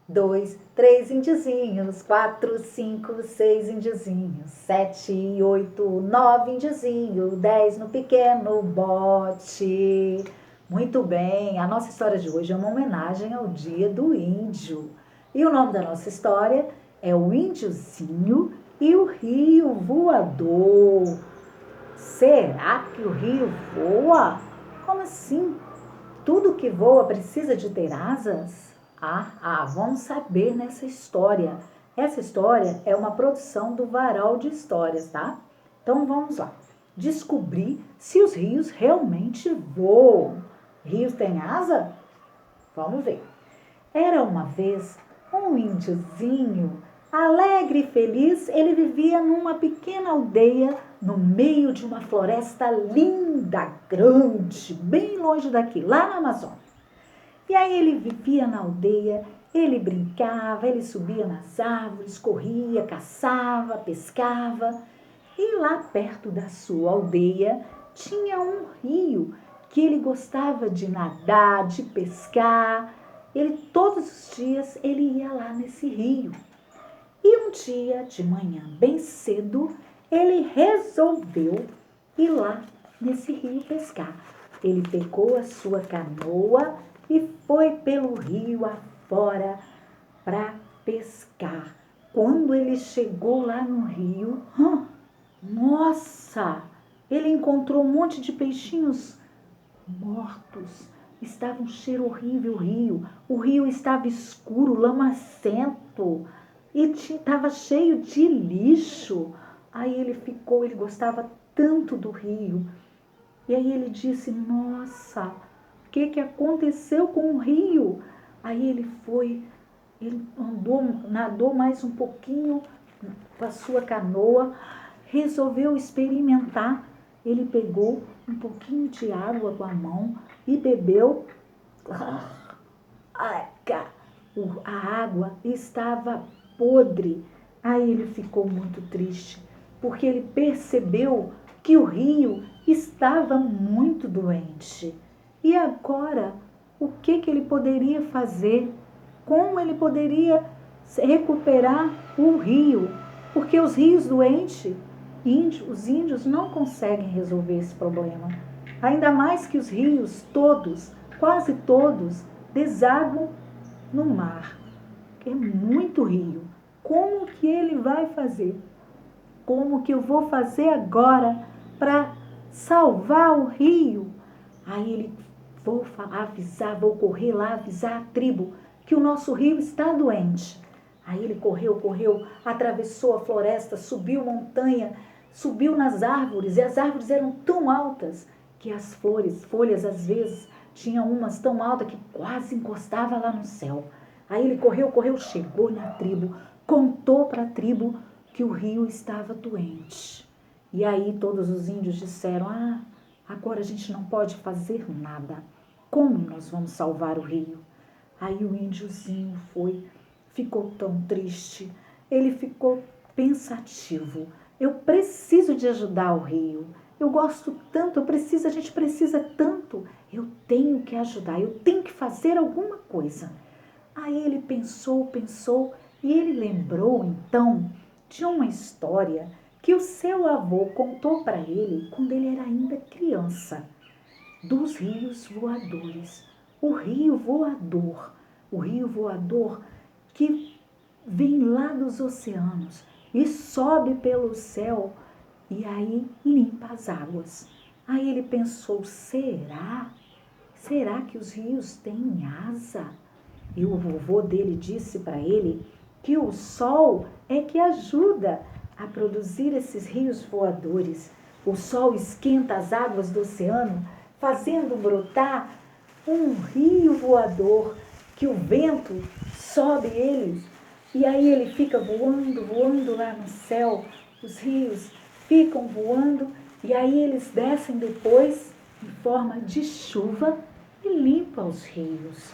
2, 3 índiozinhos, 4, 5, 6 índiozinhos, 7, 8, 9 índiozinhos, 10 no pequeno bote. Muito bem, a nossa história de hoje é uma homenagem ao Dia do Índio. E o nome da nossa história é O Índiozinho e o Rio Voador. Será que o rio voa? Como assim? Tudo que voa precisa de ter asas? Vamos saber nessa história. Essa história é uma produção do Varal de Histórias, tá? Então vamos lá. Descobrir se os rios realmente voam. Rios têm asa? Vamos ver. Era uma vez um índiozinho, alegre e feliz, ele vivia numa pequena aldeia no meio de uma floresta linda, grande, bem longe daqui, lá na Amazônia. E aí ele vivia na aldeia, ele brincava, ele subia nas árvores, corria, caçava, pescava. E lá perto da sua aldeia tinha um rio que ele gostava de nadar, de pescar. Todos os dias ele ia lá nesse rio. E um dia de manhã, bem cedo, ele resolveu ir lá nesse rio pescar. Ele pegou a sua canoa e foi pelo rio afora para pescar. Quando ele chegou lá no rio, nossa, ele encontrou um monte de peixinhos mortos. Estava um cheiro horrível o rio. O rio estava escuro, lamacento e estava cheio de lixo. Aí ele gostava tanto do rio. E aí ele disse, nossa, o que aconteceu com o rio? Aí ele nadou mais um pouquinho com a sua canoa, resolveu experimentar. Ele pegou um pouquinho de água com a mão e bebeu. A água estava podre. Aí ele ficou muito triste, porque ele percebeu que o rio estava muito doente. E agora, o que ele poderia fazer? Como ele poderia recuperar o rio? Porque os rios doentes, os índios não conseguem resolver esse problema. Ainda mais que os rios todos, quase todos, desaguam no mar. É muito rio. Como que ele vai fazer? Como que eu vou fazer agora para salvar o rio? Aí ele, vou correr lá avisar a tribo que o nosso rio está doente. Aí ele correu, atravessou a floresta, subiu montanha, subiu nas árvores, e as árvores eram tão altas que as folhas às vezes tinham umas tão altas que quase encostava lá no céu. Aí ele correu, chegou na tribo, contou para a tribo que o rio estava doente. E aí todos os índios disseram, agora a gente não pode fazer nada. Como nós vamos salvar o rio? Aí o índiozinho ficou tão triste, ele ficou pensativo. Eu preciso de ajudar o rio. Eu gosto tanto, a gente precisa tanto. Eu tenho que ajudar, eu tenho que fazer alguma coisa. Aí ele pensou e ele lembrou então de uma história que o seu avô contou para ele quando ele era ainda criança, dos rios voadores. O rio voador que vem lá dos oceanos e sobe pelo céu e aí limpa as águas. Aí ele pensou, será que os rios têm asa? E o vovô dele disse para ele que o sol é que ajuda a produzir esses rios voadores. O sol esquenta as águas do oceano, fazendo brotar um rio voador, que o vento sobe ele, e aí ele fica voando lá no céu. Os rios ficam voando, e aí eles descem depois em forma de chuva e limpam os rios.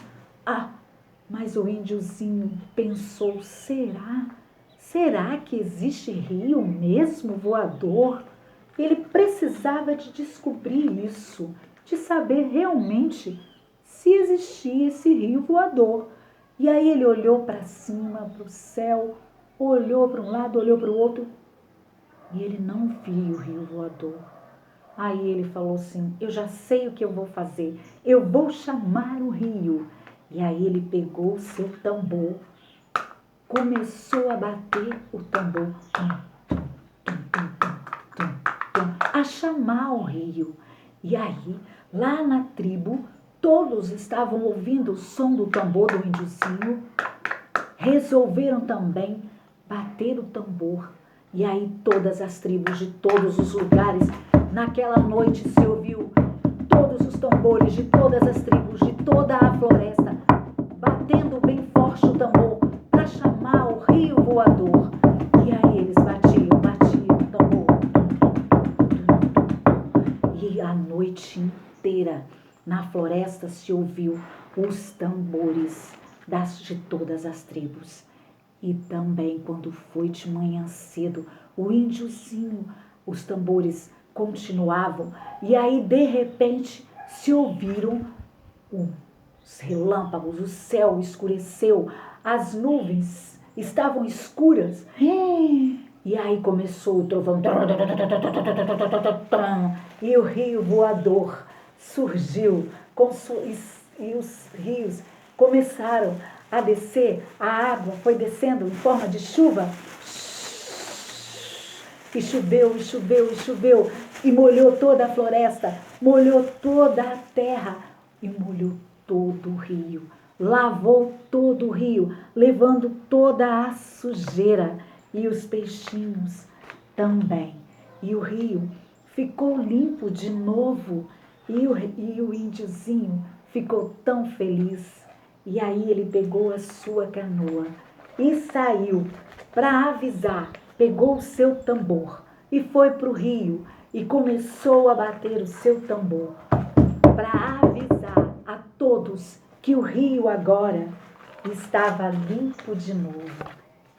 Mas o índiozinho pensou, será que existe rio mesmo voador? Ele precisava de descobrir isso, de saber realmente se existia esse rio voador. E aí ele olhou para cima, para o céu, olhou para um lado, olhou para o outro, e ele não viu o rio voador. Aí ele falou assim, eu já sei o que eu vou fazer, eu vou chamar o rio. E aí ele pegou o seu tambor, começou a bater o tambor, a chamar o rio. E aí, lá na tribo, todos estavam ouvindo o som do tambor do índiozinho, resolveram também bater o tambor. E aí todas as tribos de todos os lugares, naquela noite se ouviu todos os tambores de todas as tribos, de toda a floresta, batendo bem forte o tambor para chamar o rio voador. E aí eles batiam o tambor. E a noite inteira na floresta se ouviu os tambores de todas as tribos. E também quando foi de manhã cedo, o índiozinho, os tambores continuavam. E aí de repente se ouviram os relâmpagos, o céu escureceu, as nuvens estavam escuras. E aí começou o trovão. E o rio voador surgiu e os rios começaram a descer, a água foi descendo em forma de chuva. E choveu, e choveu, e choveu, e molhou toda a floresta, molhou toda a terra e molhou todo o rio. Lavou todo o rio, levando toda a sujeira e os peixinhos também. E o rio ficou limpo de novo e o índiozinho ficou tão feliz. E aí ele pegou a sua canoa e saiu para avisar, pegou o seu tambor e foi para o rio e começou a bater o seu tambor para avisar a todos que o rio agora estava limpo de novo,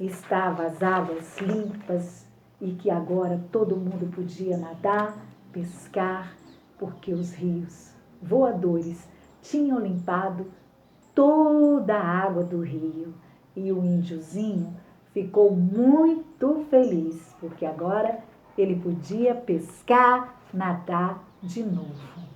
estava as águas limpas e que agora todo mundo podia nadar, pescar, porque os rios voadores tinham limpado toda a água do rio. E o índiozinho ficou muito feliz, porque agora ele podia pescar, nadar de novo.